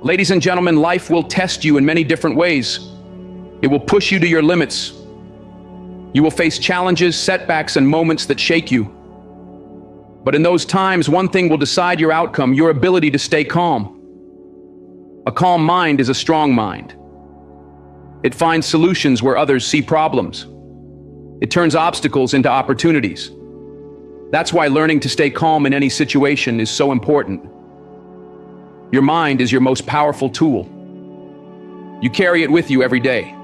Ladies and gentlemen, life will test you in many different ways. It will push you to your limits. You will face challenges, setbacks, and moments that shake you. But in those times, one thing will decide your outcome: your ability to stay calm. A calm mind is a strong mind. It finds solutions where others see problems. It turns obstacles into opportunities. That's why learning to stay calm in any situation is so important. Your mind is your most powerful tool. You carry it with you every day.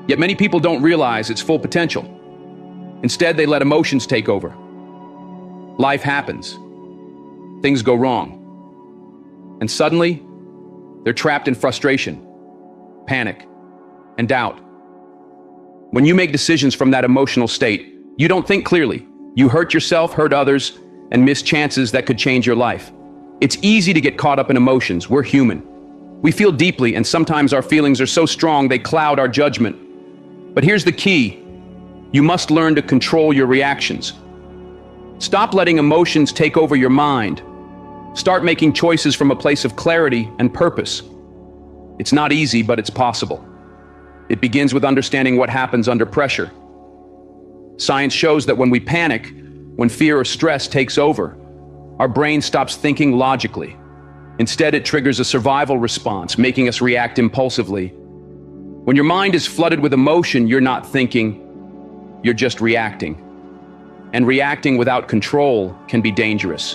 Yet many people don't realize its full potential. Instead, they let emotions take over. Life happens. Things go wrong. And suddenly, they're trapped in frustration, panic, and doubt. When you make decisions from that emotional state, you don't think clearly. You hurt yourself, hurt others, and miss chances that could change your life. It's easy to get caught up in emotions. We're human. We feel deeply, and sometimes our feelings are so strong they cloud our judgment. But here's the key. You must learn to control your reactions. Stop letting emotions take over your mind. Start making choices from a place of clarity and purpose. It's not easy, but it's possible. It begins with understanding what happens under pressure. Science shows that when we panic, when fear or stress takes over, our brain stops thinking logically. Instead, it triggers a survival response, making us react impulsively. When your mind is flooded with emotion, you're not thinking, you're just reacting. And reacting without control can be dangerous.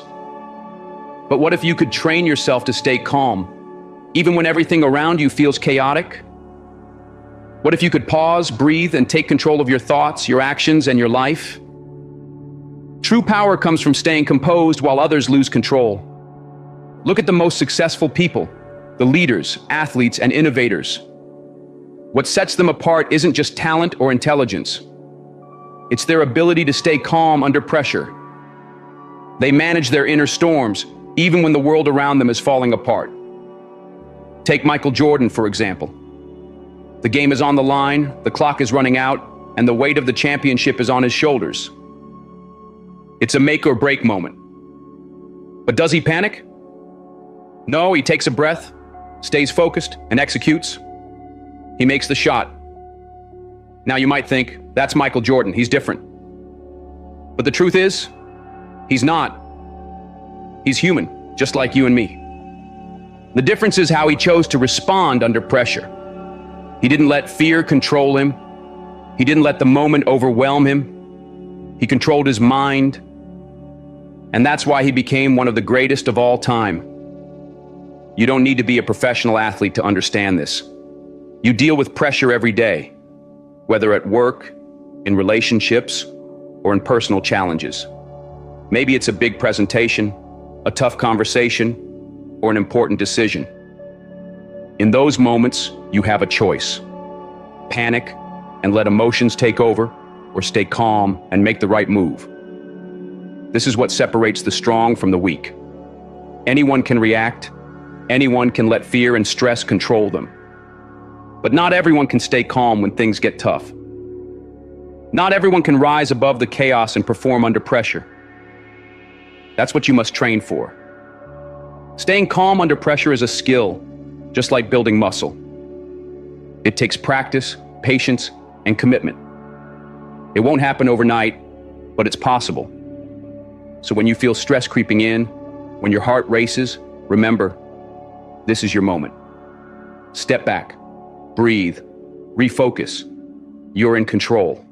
But what if you could train yourself to stay calm, even when everything around you feels chaotic? What if you could pause, breathe, and take control of your thoughts, your actions, and your life? True power comes from staying composed while others lose control. Look at the most successful people, the leaders, athletes, and innovators. What sets them apart isn't just talent or intelligence. It's their ability to stay calm under pressure. They manage their inner storms, even when the world around them is falling apart. Take Michael Jordan, for example. The game is on the line, the clock is running out, and the weight of the championship is on his shoulders. It's a make or break moment. But does he panic? No, he takes a breath, stays focused, and executes. He makes the shot. Now you might think, that's Michael Jordan, he's different. But the truth is, he's not. He's human, just like you and me. The difference is how he chose to respond under pressure. He didn't let fear control him. He didn't let the moment overwhelm him. He controlled his mind. And that's why he became one of the greatest of all time. You don't need to be a professional athlete to understand this. You deal with pressure every day, whether at work, in relationships, or in personal challenges. Maybe it's a big presentation, a tough conversation, or an important decision. In those moments, you have a choice. Panic and let emotions take over, or stay calm and make the right move. This is what separates the strong from the weak. Anyone can react. Anyone can let fear and stress control them. But not everyone can stay calm when things get tough. Not everyone can rise above the chaos and perform under pressure. That's what you must train for. Staying calm under pressure is a skill, just like building muscle. It takes practice, patience, and commitment. It won't happen overnight, but it's possible. So when you feel stress creeping in, when your heart races, remember, this is your moment. Step back, breathe, refocus. You're in control.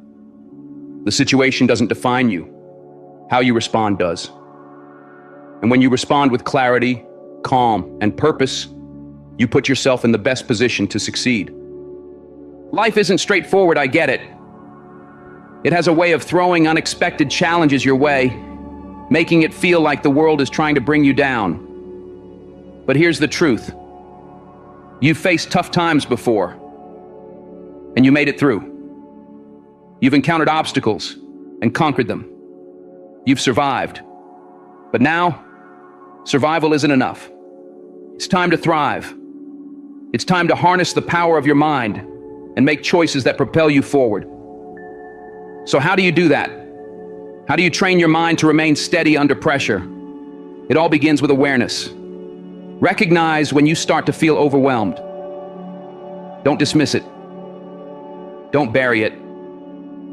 The situation doesn't define you. How you respond does. And when you respond with clarity, calm, and purpose, you put yourself in the best position to succeed. Life isn't straightforward, I get it. It has a way of throwing unexpected challenges your way, making it feel like the world is trying to bring you down. But here's the truth. You've faced tough times before, and you made it through. You've encountered obstacles and conquered them. You've survived. But now, survival isn't enough. It's time to thrive. It's time to harness the power of your mind and make choices that propel you forward. So how do you do that? How do you train your mind to remain steady under pressure? It all begins with awareness. Recognize when you start to feel overwhelmed. Don't dismiss it. Don't bury it.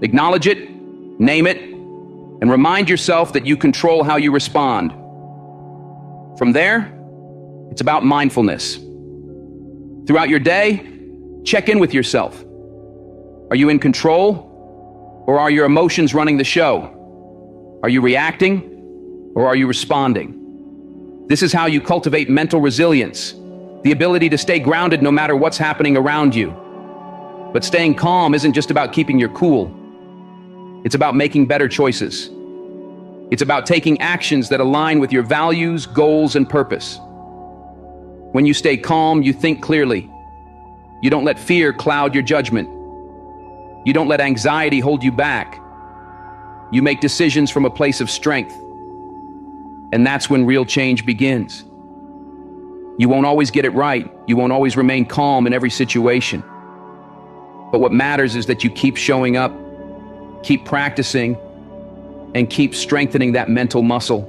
Acknowledge it, name it, and remind yourself that you control how you respond. From there, it's about mindfulness. Throughout your day, check in with yourself. Are you in control, or are your emotions running the show? Are you reacting, or are you responding? This is how you cultivate mental resilience, the ability to stay grounded no matter what's happening around you. But staying calm isn't just about keeping your cool. It's about making better choices. It's about taking actions that align with your values, goals, and purpose. When you stay calm, you think clearly. You don't let fear cloud your judgment. You don't let anxiety hold you back. You make decisions from a place of strength. And that's when real change begins. You won't always get it right. You won't always remain calm in every situation. But what matters is that you keep showing up, keep practicing, and keep strengthening that mental muscle.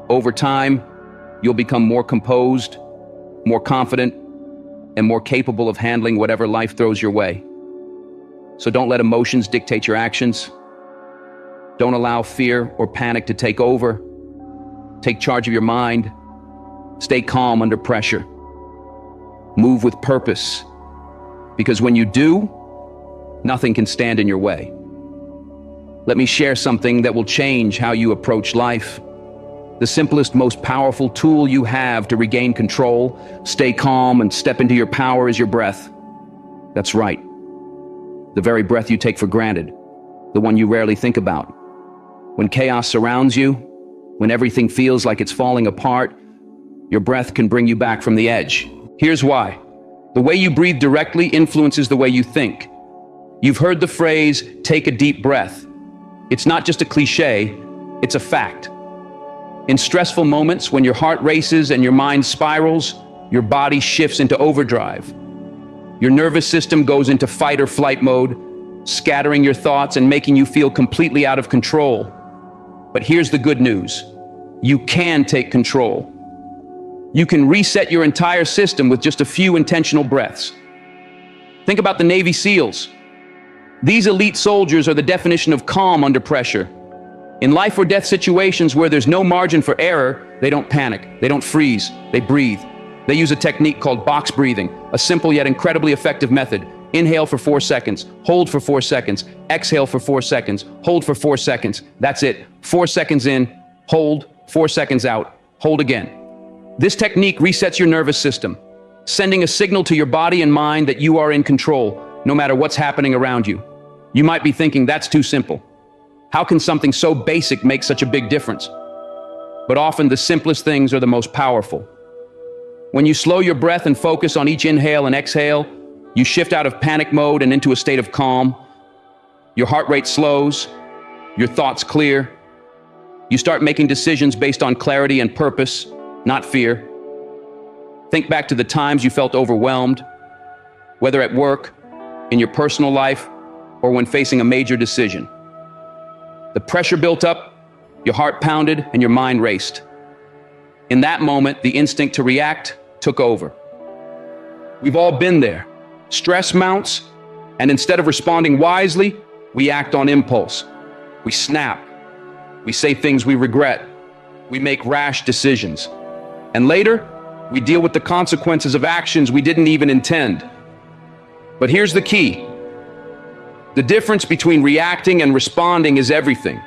Over time, you'll become more composed, more confident, and more capable of handling whatever life throws your way. So don't let emotions dictate your actions. Don't allow fear or panic to take over. Take charge of your mind. Stay calm under pressure. Move with purpose. Because when you do, nothing can stand in your way. Let me share something that will change how you approach life. The simplest, most powerful tool you have to regain control, stay calm, and step into your power is your breath. That's right. The very breath you take for granted, the one you rarely think about. When chaos surrounds you, when everything feels like it's falling apart, your breath can bring you back from the edge. Here's why. The way you breathe directly influences the way you think. You've heard the phrase, take a deep breath. It's not just a cliche, it's a fact. In stressful moments, when your heart races and your mind spirals, your body shifts into overdrive. Your nervous system goes into fight or flight mode, scattering your thoughts and making you feel completely out of control. But here's the good news. You can take control. You can reset your entire system with just a few intentional breaths. Think about the Navy SEALs. These elite soldiers are the definition of calm under pressure. In life or death situations where there's no margin for error, they don't panic, they don't freeze, they breathe. They use a technique called box breathing, a simple yet incredibly effective method. Inhale for 4 seconds, hold for 4 seconds, exhale for 4 seconds, hold for 4 seconds. That's it. 4 seconds in, hold, 4 seconds out, hold again. This technique resets your nervous system, sending a signal to your body and mind that you are in control, no matter what's happening around you. You might be thinking, that's too simple. How can something so basic make such a big difference? But often the simplest things are the most powerful. When you slow your breath and focus on each inhale and exhale, you shift out of panic mode and into a state of calm. Your heart rate slows, your thoughts clear. You start making decisions based on clarity and purpose, not fear. Think back to the times you felt overwhelmed, whether at work, in your personal life, or when facing a major decision. The pressure built up, your heart pounded, and your mind raced. In that moment, the instinct to react took over. We've all been there. Stress mounts, and instead of responding wisely, we act on impulse. We snap. We say things we regret. We make rash decisions. And later, we deal with the consequences of actions we didn't even intend. But here's the key. The difference between reacting and responding is everything.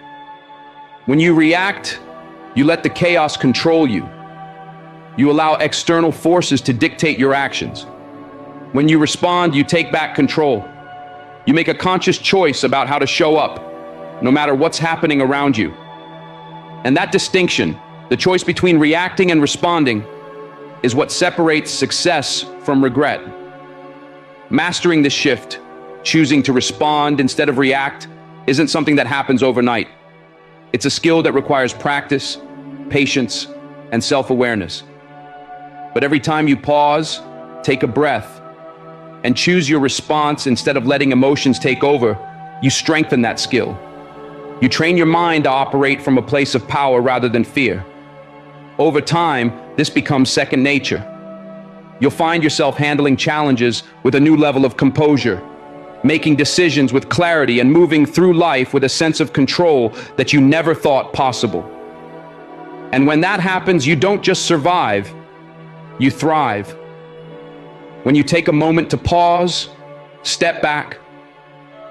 When you react, you let the chaos control you. You allow external forces to dictate your actions. When you respond, you take back control. You make a conscious choice about how to show up, no matter what's happening around you. And that distinction, the choice between reacting and responding, is what separates success from regret. Mastering this shift, choosing to respond instead of react, isn't something that happens overnight. It's a skill that requires practice, patience, and self-awareness. But every time you pause, take a breath, and choose your response instead of letting emotions take over, you strengthen that skill. You train your mind to operate from a place of power rather than fear. Over time, This becomes second nature. You'll find yourself handling challenges with a new level of composure, making decisions with clarity and moving through life with a sense of control that you never thought possible. And when that happens, you don't just survive, you thrive. When you take a moment to pause, step back,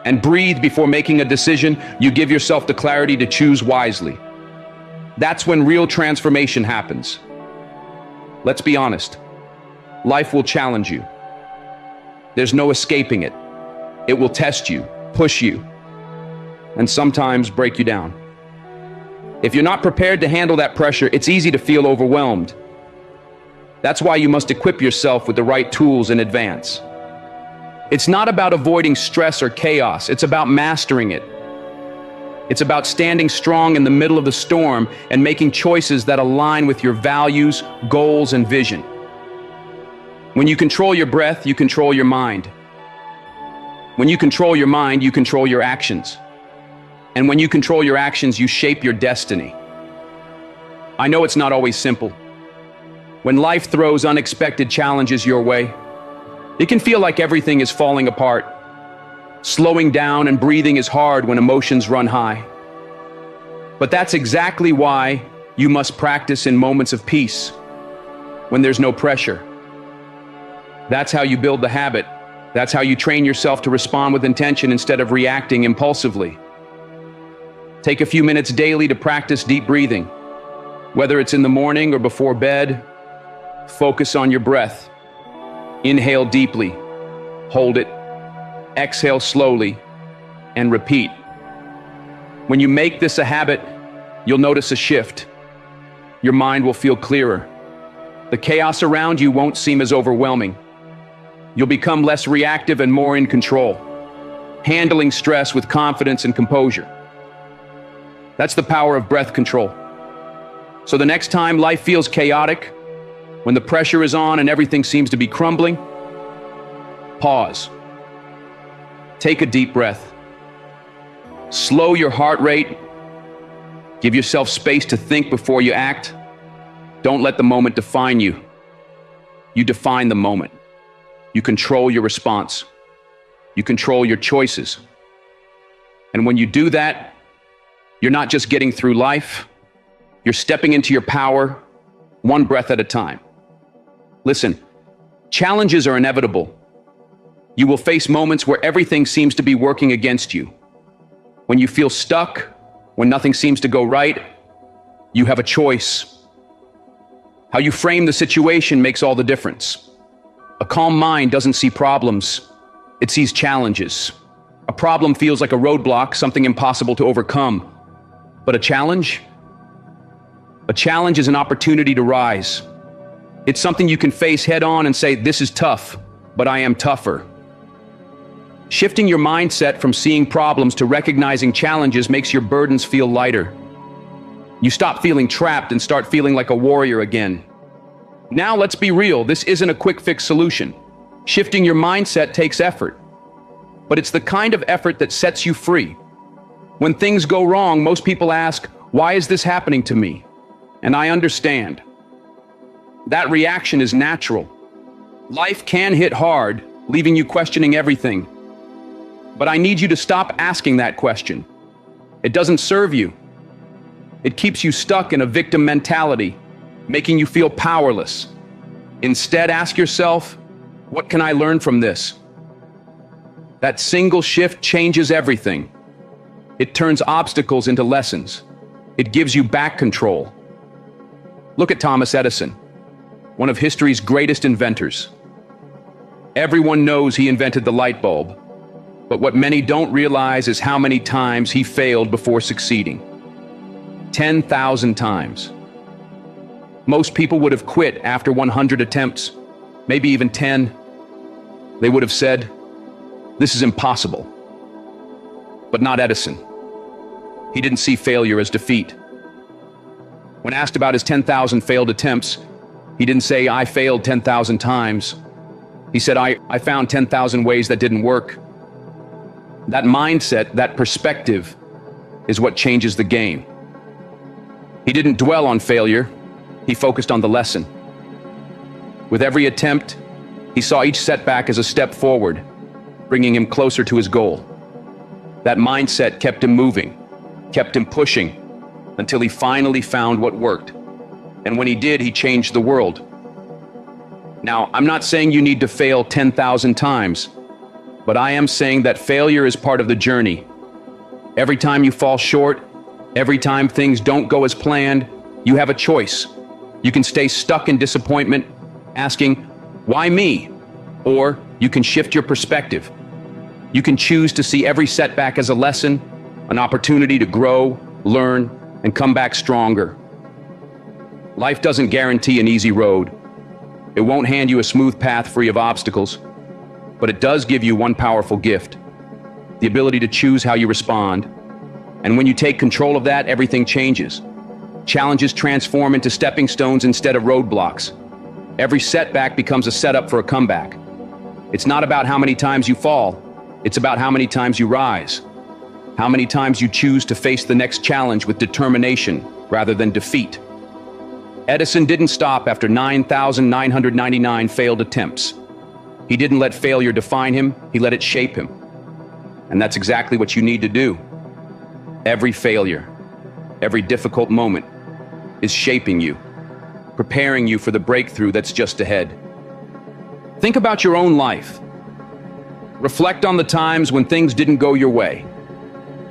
and breathe before making a decision, you give yourself the clarity to choose wisely. That's when real transformation happens. Let's be honest. Life will challenge you. There's no escaping it. It will test you, push you, and sometimes break you down. If you're not prepared to handle that pressure, it's easy to feel overwhelmed. That's why you must equip yourself with the right tools in advance. It's not about avoiding stress or chaos. It's about mastering it. It's about standing strong in the middle of the storm and making choices that align with your values, goals, and vision. When you control your breath, you control your mind. When you control your mind, you control your actions. And when you control your actions, you shape your destiny. I know it's not always simple. When life throws unexpected challenges your way, it can feel like everything is falling apart. Slowing down and breathing is hard when emotions run high. But that's exactly why you must practice in moments of peace, when there's no pressure. That's how you build the habit. That's how you train yourself to respond with intention instead of reacting impulsively. Take a few minutes daily to practice deep breathing. Whether it's in the morning or before bed, focus on your breath. Inhale deeply, hold it, exhale slowly, and repeat. When you make this a habit, you'll notice a shift. Your mind will feel clearer. The chaos around you won't seem as overwhelming. You'll become less reactive and more in control, handling stress with confidence and composure. That's the power of breath control. So the next time life feels chaotic, when the pressure is on and everything seems to be crumbling, pause. Take a deep breath. Slow your heart rate. Give yourself space to think before you act. Don't let the moment define you. You define the moment. You control your response. You control your choices. And when you do that, you're not just getting through life, you're stepping into your power, one breath at a time. Listen, challenges are inevitable. You will face moments where everything seems to be working against you. When you feel stuck, when nothing seems to go right, you have a choice. How you frame the situation makes all the difference. A calm mind doesn't see problems, it sees challenges. A problem feels like a roadblock, something impossible to overcome. But a challenge? A challenge is an opportunity to rise. It's something you can face head on and say, this is tough, but I am tougher. Shifting your mindset from seeing problems to recognizing challenges makes your burdens feel lighter. You stop feeling trapped and start feeling like a warrior again. Now let's be real, this isn't a quick fix solution. Shifting your mindset takes effort. But it's the kind of effort that sets you free. When things go wrong, most people ask, why is this happening to me? And I understand. That reaction is natural. Life can hit hard, leaving you questioning everything. But I need you to stop asking that question. It doesn't serve you. It keeps you stuck in a victim mentality, making you feel powerless. Instead, ask yourself, what can I learn from this? That single shift changes everything. It turns obstacles into lessons. It gives you back control. Look at Thomas Edison, one of history's greatest inventors. Everyone knows he invented the light bulb, but what many don't realize is how many times he failed before succeeding. 10,000 times. Most people would have quit after 100 attempts, maybe even 10. They would have said, this is impossible. But not Edison. He didn't see failure as defeat. When asked about his 10,000 failed attempts, he didn't say, I failed 10,000 times. He said, I found 10,000 ways that didn't work. That mindset, that perspective, is what changes the game. He didn't dwell on failure. He focused on the lesson. With every attempt, he saw each setback as a step forward, bringing him closer to his goal. That mindset kept him moving, kept him pushing, until he finally found what worked. And when he did, he changed the world. Now, I'm not saying you need to fail 10,000 times, but I am saying that failure is part of the journey. Every time you fall short, every time things don't go as planned, you have a choice. You can stay stuck in disappointment, asking, "Why me?" Or you can shift your perspective. You can choose to see every setback as a lesson, an opportunity to grow, learn, and come back stronger. Life doesn't guarantee an easy road. It won't hand you a smooth path free of obstacles, but it does give you one powerful gift: the ability to choose how you respond. And when you take control of that, everything changes. Challenges transform into stepping stones instead of roadblocks. Every setback becomes a setup for a comeback. It's not about how many times you fall, it's about how many times you rise. How many times you choose to face the next challenge with determination rather than defeat. Edison didn't stop after 9,999 failed attempts. He didn't let failure define him, he let it shape him. And that's exactly what you need to do. Every failure, every difficult moment is shaping you, preparing you for the breakthrough that's just ahead. Think about your own life. Reflect on the times when things didn't go your way.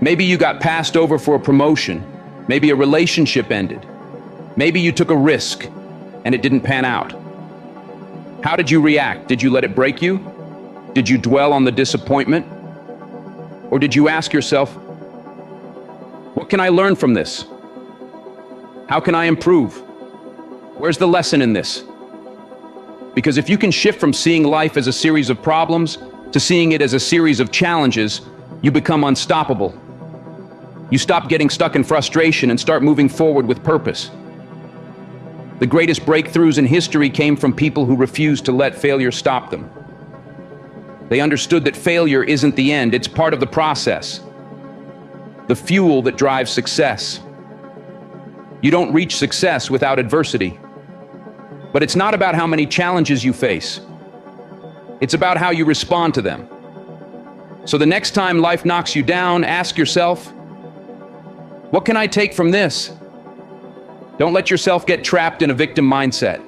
Maybe you got passed over for a promotion. Maybe a relationship ended. Maybe you took a risk and it didn't pan out. How did you react? Did you let it break you? Did you dwell on the disappointment? Or did you ask yourself, what can I learn from this? How can I improve? Where's the lesson in this? Because if you can shift from seeing life as a series of problems to seeing it as a series of challenges, you become unstoppable. You stop getting stuck in frustration and start moving forward with purpose. The greatest breakthroughs in history came from people who refused to let failure stop them. They understood that failure isn't the end, it's part of the process. The fuel that drives success. You don't reach success without adversity. But it's not about how many challenges you face. It's about how you respond to them. So the next time life knocks you down, ask yourself, what can I take from this? Don't let yourself get trapped in a victim mindset.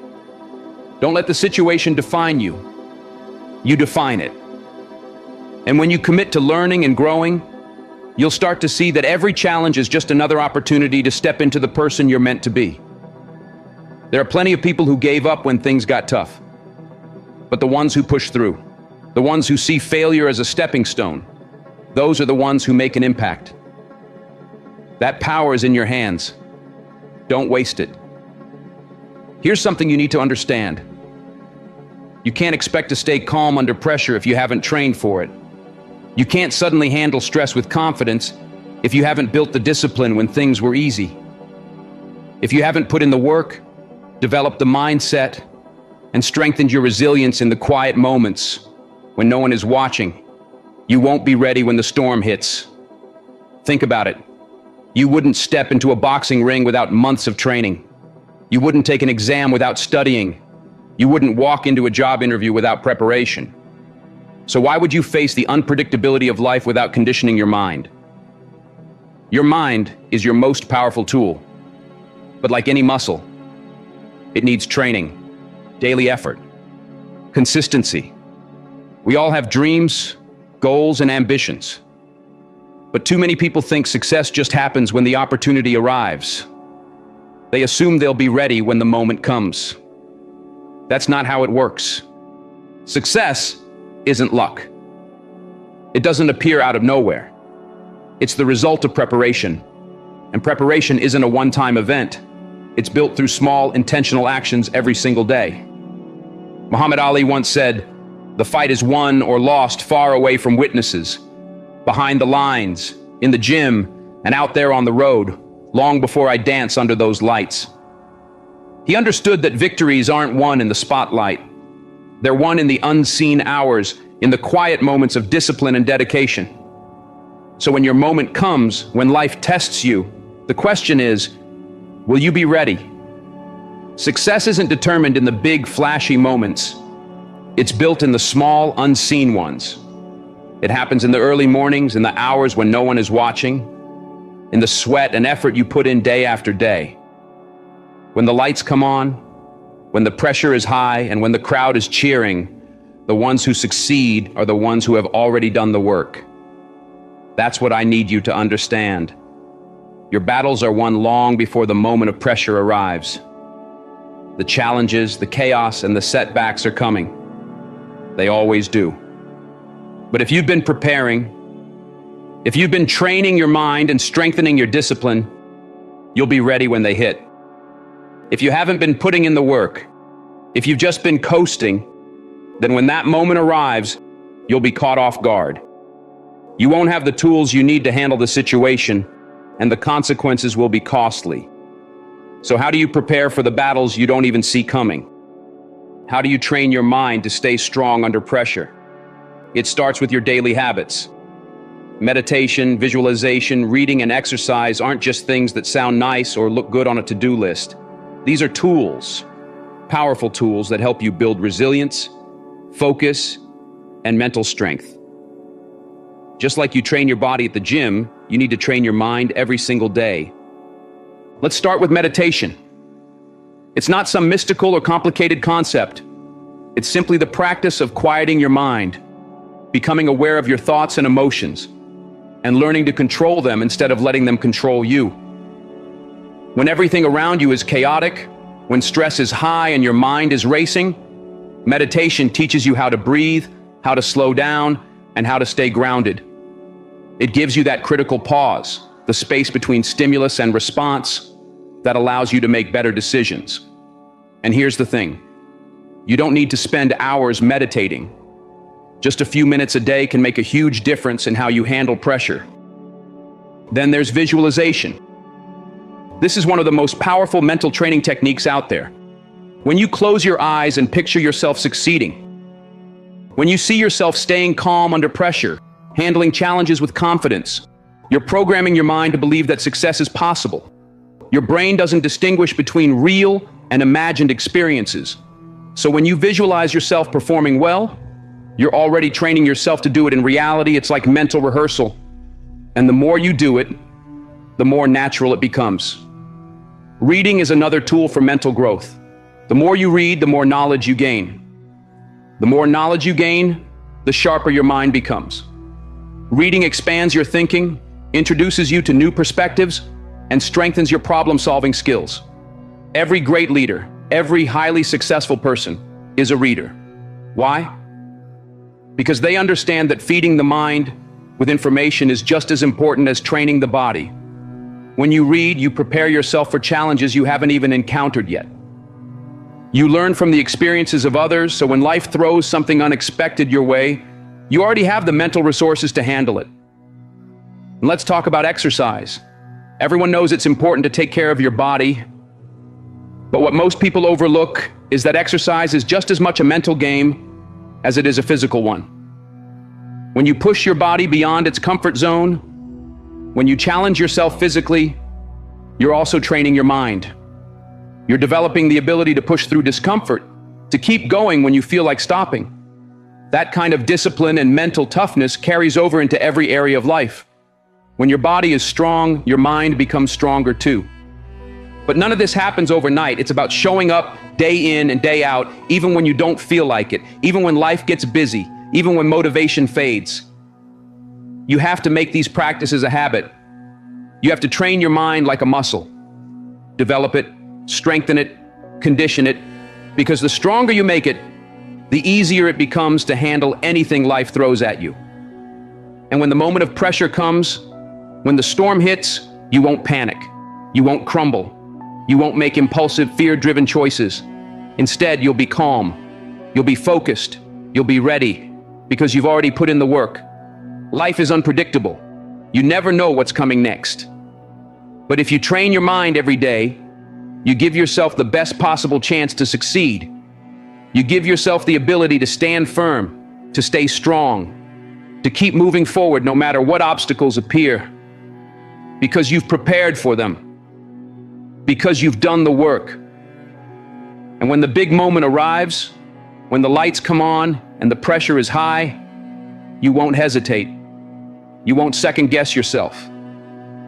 Don't let the situation define you. You define it. And when you commit to learning and growing, you'll start to see that every challenge is just another opportunity to step into the person you're meant to be. There are plenty of people who gave up when things got tough. But the ones who push through, the ones who see failure as a stepping stone, those are the ones who make an impact. That power is in your hands. Don't waste it. Here's something you need to understand. You can't expect to stay calm under pressure if you haven't trained for it. You can't suddenly handle stress with confidence if you haven't built the discipline when things were easy. If you haven't put in the work, developed the mindset, and strengthened your resilience in the quiet moments when no one is watching, you won't be ready when the storm hits. Think about it. You wouldn't step into a boxing ring without months of training. You wouldn't take an exam without studying. You wouldn't walk into a job interview without preparation. So why would you face the unpredictability of life without conditioning your mind? Your mind is your most powerful tool. But like any muscle, it needs training, daily effort, consistency. We all have dreams, goals, and ambitions. But too many people think success just happens when the opportunity arrives. They assume they'll be ready when the moment comes. That's not how it works. Success isn't luck. It doesn't appear out of nowhere. It's the result of preparation. And preparation isn't a one-time event. It's built through small, intentional actions every single day. Muhammad Ali once said, "The fight is won or lost far away from witnesses, behind the lines, in the gym, and out there on the road, long before I dance under those lights." He understood that victories aren't won in the spotlight. They're won in the unseen hours, in the quiet moments of discipline and dedication. So when your moment comes, when life tests you, the question is, will you be ready? Success isn't determined in the big, flashy moments. It's built in the small, unseen ones. It happens in the early mornings, in the hours when no one is watching, in the sweat and effort you put in day after day. When the lights come on, when the pressure is high, and when the crowd is cheering, the ones who succeed are the ones who have already done the work. That's what I need you to understand. Your battles are won long before the moment of pressure arrives. The challenges, the chaos, and the setbacks are coming. They always do. But if you've been preparing, if you've been training your mind and strengthening your discipline, you'll be ready when they hit. If you haven't been putting in the work, if you've just been coasting, then when that moment arrives, you'll be caught off guard. You won't have the tools you need to handle the situation, and the consequences will be costly. So how do you prepare for the battles you don't even see coming? How do you train your mind to stay strong under pressure? It starts with your daily habits. Meditation, visualization, reading, and exercise aren't just things that sound nice or look good on a to-do list. These are tools, powerful tools that help you build resilience, focus, and mental strength. Just like you train your body at the gym, you need to train your mind every single day. Let's start with meditation. It's not some mystical or complicated concept. It's simply the practice of quieting your mind, becoming aware of your thoughts and emotions, and learning to control them instead of letting them control you. When everything around you is chaotic, when stress is high and your mind is racing, meditation teaches you how to breathe, how to slow down, and how to stay grounded. It gives you that critical pause, the space between stimulus and response that allows you to make better decisions. And here's the thing. You don't need to spend hours meditating. Just a few minutes a day can make a huge difference in how you handle pressure. Then there's visualization. This is one of the most powerful mental training techniques out there. When you close your eyes and picture yourself succeeding, when you see yourself staying calm under pressure, handling challenges with confidence, you're programming your mind to believe that success is possible. Your brain doesn't distinguish between real and imagined experiences. So when you visualize yourself performing well, you're already training yourself to do it in reality. It's like mental rehearsal. And the more you do it, the more natural it becomes. Reading is another tool for mental growth. The more you read, the more knowledge you gain. The more knowledge you gain, the sharper your mind becomes. Reading expands your thinking, introduces you to new perspectives, and strengthens your problem-solving skills. Every great leader, every highly successful person is a reader. Why? Because they understand that feeding the mind with information is just as important as training the body. When you read, you prepare yourself for challenges you haven't even encountered yet. You learn from the experiences of others, so when life throws something unexpected your way, you already have the mental resources to handle it. And let's talk about exercise. Everyone knows it's important to take care of your body, but what most people overlook is that exercise is just as much a mental game as it is a physical one. When you push your body beyond its comfort zone, when you challenge yourself physically, you're also training your mind. You're developing the ability to push through discomfort, to keep going when you feel like stopping. That kind of discipline and mental toughness carries over into every area of life. When your body is strong, your mind becomes stronger too. But none of this happens overnight. It's about showing up day in and day out, even when you don't feel like it, even when life gets busy, even when motivation fades. You have to make these practices a habit. You have to train your mind like a muscle. Develop it, strengthen it, condition it, because the stronger you make it, the easier it becomes to handle anything life throws at you. And when the moment of pressure comes, when the storm hits, you won't panic. You won't crumble. You won't make impulsive, fear-driven choices. Instead, you'll be calm. You'll be focused. You'll be ready, because you've already put in the work. Life is unpredictable. You never know what's coming next. But if you train your mind every day, you give yourself the best possible chance to succeed. You give yourself the ability to stand firm, to stay strong, to keep moving forward no matter what obstacles appear, because you've prepared for them, because you've done the work. And when the big moment arrives, when the lights come on and the pressure is high, you won't hesitate. You won't second guess yourself.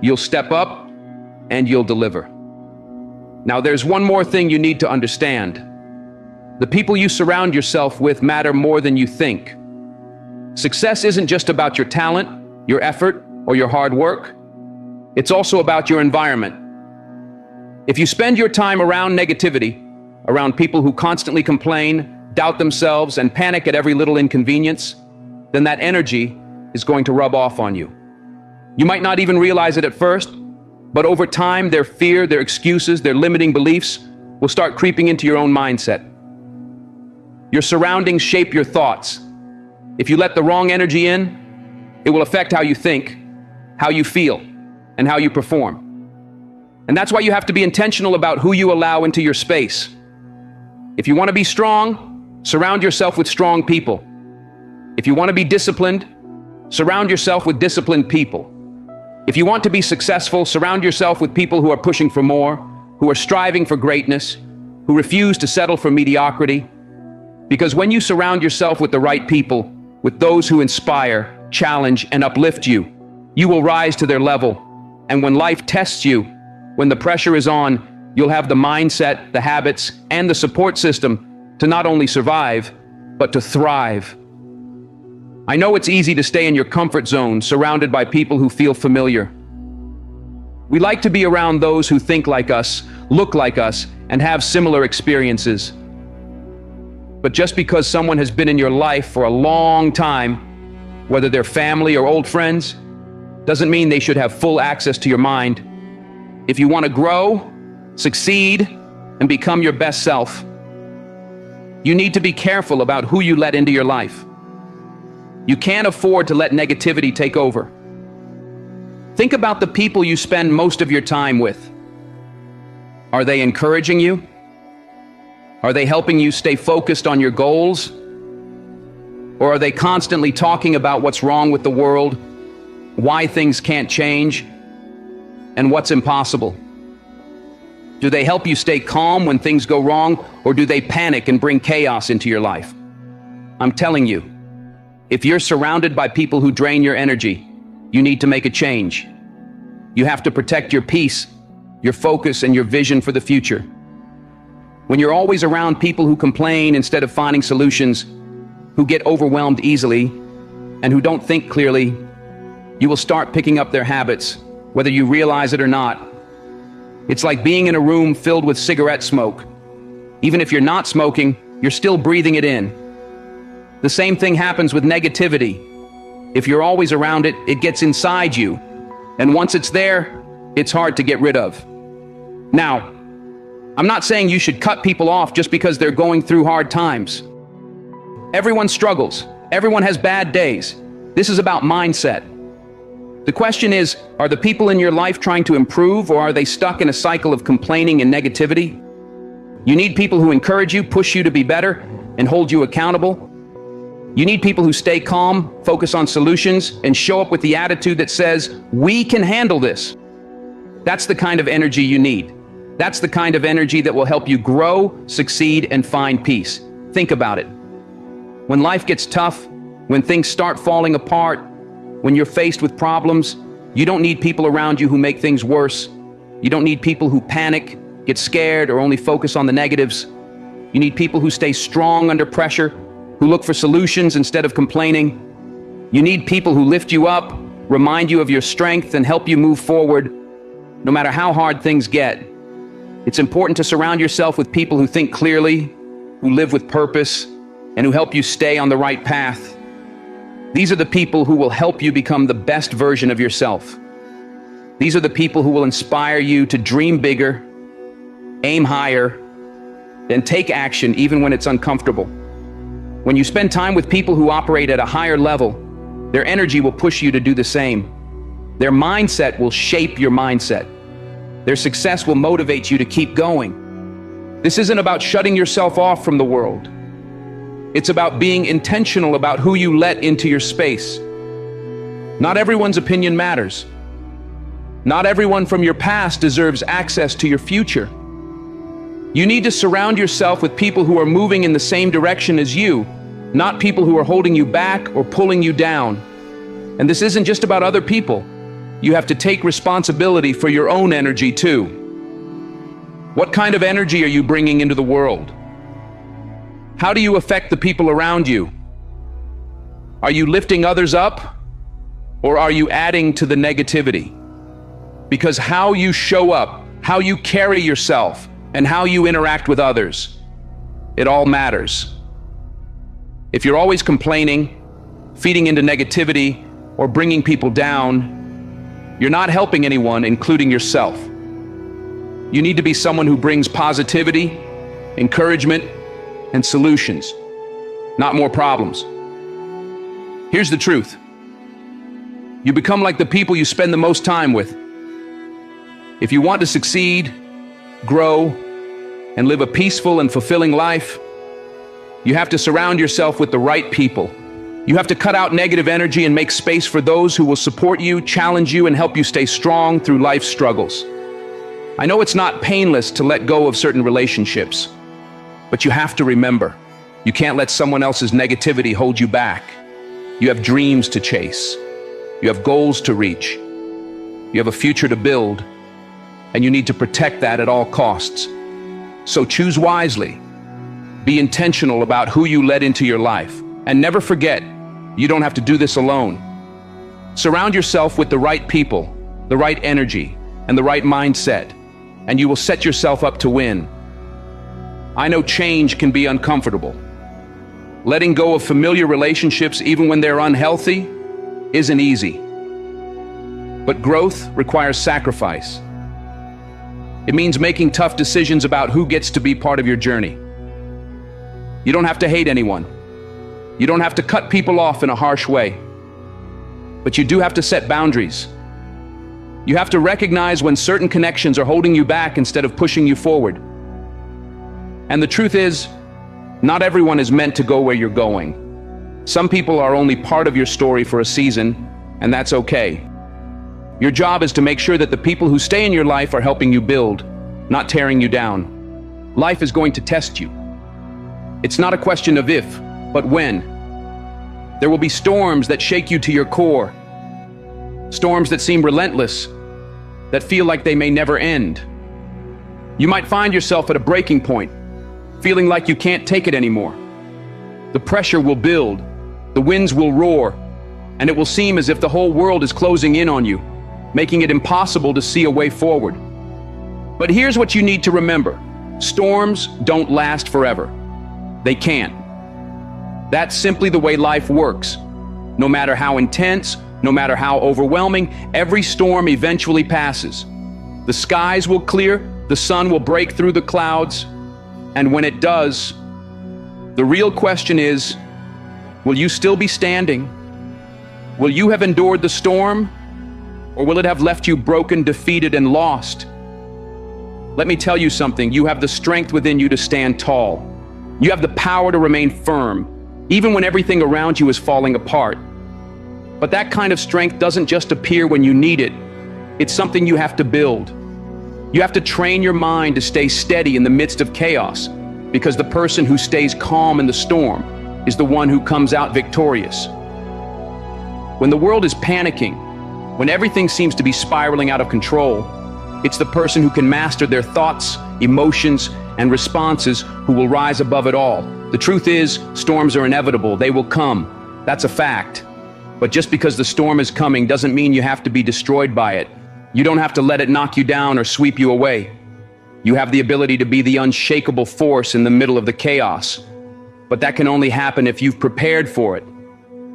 You'll step up and you'll deliver. Now, there's one more thing you need to understand. The people you surround yourself with matter more than you think. Success isn't just about your talent, your effort, or your hard work. It's also about your environment. If you spend your time around negativity, around people who constantly complain, doubt themselves, and panic at every little inconvenience, then that energy is going to rub off on you. You might not even realize it at first, but over time, their fear, their excuses, their limiting beliefs will start creeping into your own mindset. Your surroundings shape your thoughts. If you let the wrong energy in, it will affect how you think, how you feel, and how you perform. And that's why you have to be intentional about who you allow into your space. If you want to be strong, surround yourself with strong people. If you want to be disciplined, surround yourself with disciplined people. If you want to be successful, surround yourself with people who are pushing for more, who are striving for greatness, who refuse to settle for mediocrity. Because when you surround yourself with the right people, with those who inspire, challenge, and uplift you, you will rise to their level. And when life tests you, when the pressure is on, you'll have the mindset, the habits, and the support system to not only survive, but to thrive. I know it's easy to stay in your comfort zone, surrounded by people who feel familiar. We like to be around those who think like us, look like us, and have similar experiences. But just because someone has been in your life for a long time, whether they're family or old friends, doesn't mean they should have full access to your mind. If you want to grow, succeed, and become your best self, you need to be careful about who you let into your life. You can't afford to let negativity take over. Think about the people you spend most of your time with. Are they encouraging you? Are they helping you stay focused on your goals? Or are they constantly talking about what's wrong with the world, why things can't change, and what's impossible? Do they help you stay calm when things go wrong, or do they panic and bring chaos into your life? I'm telling you, if you're surrounded by people who drain your energy, you need to make a change. You have to protect your peace, your focus, and your vision for the future. When you're always around people who complain instead of finding solutions, who get overwhelmed easily, and who don't think clearly, you will start picking up their habits, whether you realize it or not. It's like being in a room filled with cigarette smoke. Even if you're not smoking, you're still breathing it in. The same thing happens with negativity. If you're always around it, it gets inside you. And once it's there, it's hard to get rid of. Now, I'm not saying you should cut people off just because they're going through hard times. Everyone struggles. Everyone has bad days. This is about mindset. The question is, are the people in your life trying to improve, or are they stuck in a cycle of complaining and negativity? You need people who encourage you, push you to be better, and hold you accountable. You need people who stay calm, focus on solutions, and show up with the attitude that says, we can handle this. That's the kind of energy you need. That's the kind of energy that will help you grow, succeed, and find peace. Think about it. When life gets tough, when things start falling apart, when you're faced with problems, you don't need people around you who make things worse. You don't need people who panic, get scared, or only focus on the negatives. You need people who stay strong under pressure, who look for solutions instead of complaining. You need people who lift you up, remind you of your strength, and help you move forward, no matter how hard things get. It's important to surround yourself with people who think clearly, who live with purpose, and who help you stay on the right path. These are the people who will help you become the best version of yourself. These are the people who will inspire you to dream bigger, aim higher, and take action even when it's uncomfortable. When you spend time with people who operate at a higher level, their energy will push you to do the same. Their mindset will shape your mindset. Their success will motivate you to keep going. This isn't about shutting yourself off from the world. It's about being intentional about who you let into your space. Not everyone's opinion matters. Not everyone from your past deserves access to your future. You need to surround yourself with people who are moving in the same direction as you, not people who are holding you back or pulling you down. And this isn't just about other people. You have to take responsibility for your own energy too. What kind of energy are you bringing into the world? How do you affect the people around you? Are you lifting others up, or are you adding to the negativity? Because how you show up, how you carry yourself, and how you interact with others, it all matters. If you're always complaining, feeding into negativity, or bringing people down, you're not helping anyone, including yourself. You need to be someone who brings positivity, encouragement, and solutions, not more problems. Here's the truth. You become like the people you spend the most time with. If you want to succeed, grow, and live a peaceful and fulfilling life, you have to surround yourself with the right people. You have to cut out negative energy and make space for those who will support you, challenge you, and help you stay strong through life's struggles. I know it's not painless to let go of certain relationships, but you have to remember, you can't let someone else's negativity hold you back. You have dreams to chase. You have goals to reach. You have a future to build, and you need to protect that at all costs. So choose wisely. Be intentional about who you let into your life, and never forget, you don't have to do this alone. Surround yourself with the right people, the right energy, and the right mindset, and you will set yourself up to win. I know change can be uncomfortable. Letting go of familiar relationships, even when they're unhealthy, isn't easy. But growth requires sacrifice. It means making tough decisions about who gets to be part of your journey. You don't have to hate anyone. You don't have to cut people off in a harsh way. But you do have to set boundaries. You have to recognize when certain connections are holding you back instead of pushing you forward. And the truth is, not everyone is meant to go where you're going. Some people are only part of your story for a season, and that's okay. Your job is to make sure that the people who stay in your life are helping you build, not tearing you down. Life is going to test you. It's not a question of if, but when. There will be storms that shake you to your core. Storms that seem relentless, that feel like they may never end. You might find yourself at a breaking point, feeling like you can't take it anymore. The pressure will build, the winds will roar, and it will seem as if the whole world is closing in on you, making it impossible to see a way forward. But here's what you need to remember. Storms don't last forever. They can't. That's simply the way life works. No matter how intense, no matter how overwhelming, every storm eventually passes. The skies will clear, the sun will break through the clouds, and when it does, the real question is, will you still be standing? Will you have endured the storm? Or will it have left you broken, defeated, and lost? Let me tell you something. You have the strength within you to stand tall. You have the power to remain firm, even when everything around you is falling apart. But that kind of strength doesn't just appear when you need it. It's something you have to build. You have to train your mind to stay steady in the midst of chaos, because the person who stays calm in the storm is the one who comes out victorious. When the world is panicking, when everything seems to be spiraling out of control, it's the person who can master their thoughts, emotions, and responses who will rise above it all. The truth is, storms are inevitable. They will come. That's a fact. But just because the storm is coming doesn't mean you have to be destroyed by it. You don't have to let it knock you down or sweep you away. You have the ability to be the unshakable force in the middle of the chaos. But that can only happen if you've prepared for it.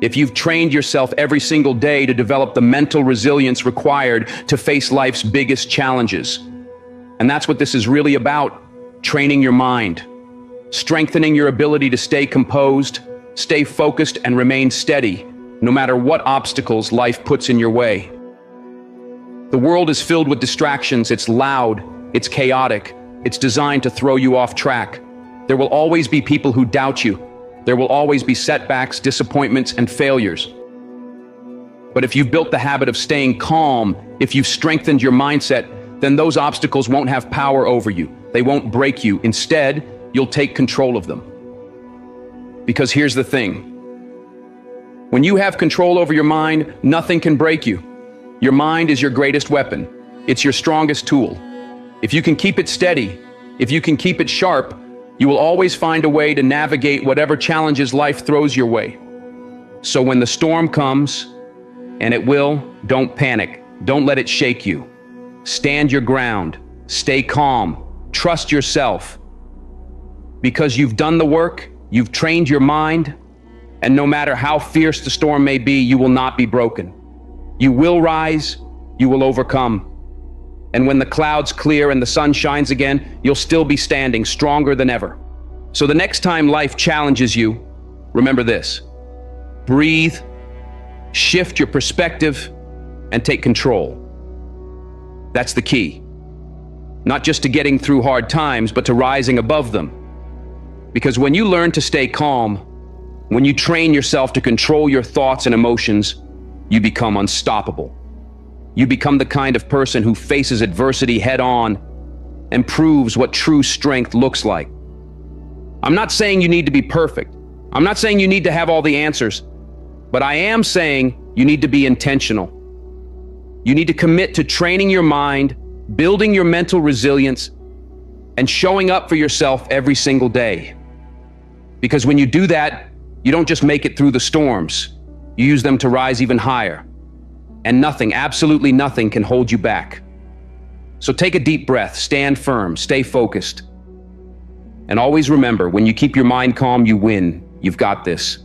If you've trained yourself every single day to develop the mental resilience required to face life's biggest challenges. And that's what this is really about, training your mind, strengthening your ability to stay composed, stay focused, and remain steady, no matter what obstacles life puts in your way. The world is filled with distractions. It's loud, it's chaotic, it's designed to throw you off track. There will always be people who doubt you. There will always be setbacks, disappointments, and failures. But if you've built the habit of staying calm, if you've strengthened your mindset, then those obstacles won't have power over you. They won't break you. Instead, you'll take control of them. Because here's the thing. When you have control over your mind, nothing can break you. Your mind is your greatest weapon. It's your strongest tool. If you can keep it steady, if you can keep it sharp, you will always find a way to navigate whatever challenges life throws your way. So when the storm comes, and it will, don't panic. Don't let it shake you. Stand your ground. Stay calm. Trust yourself. Because you've done the work, you've trained your mind, and no matter how fierce the storm may be, you will not be broken. You will rise, you will overcome. And when the clouds clear and the sun shines again, you'll still be standing stronger than ever. So the next time life challenges you, remember this. Breathe, shift your perspective, and take control. That's the key. Not just to getting through hard times, but to rising above them. Because when you learn to stay calm, when you train yourself to control your thoughts and emotions, you become unstoppable. You become the kind of person who faces adversity head-on and proves what true strength looks like. I'm not saying you need to be perfect. I'm not saying you need to have all the answers. But I am saying you need to be intentional. You need to commit to training your mind, building your mental resilience, and showing up for yourself every single day. Because when you do that, you don't just make it through the storms. You use them to rise even higher. And nothing, absolutely nothing, can hold you back. So take a deep breath, stand firm, stay focused. And always remember, when you keep your mind calm, you win. You've got this.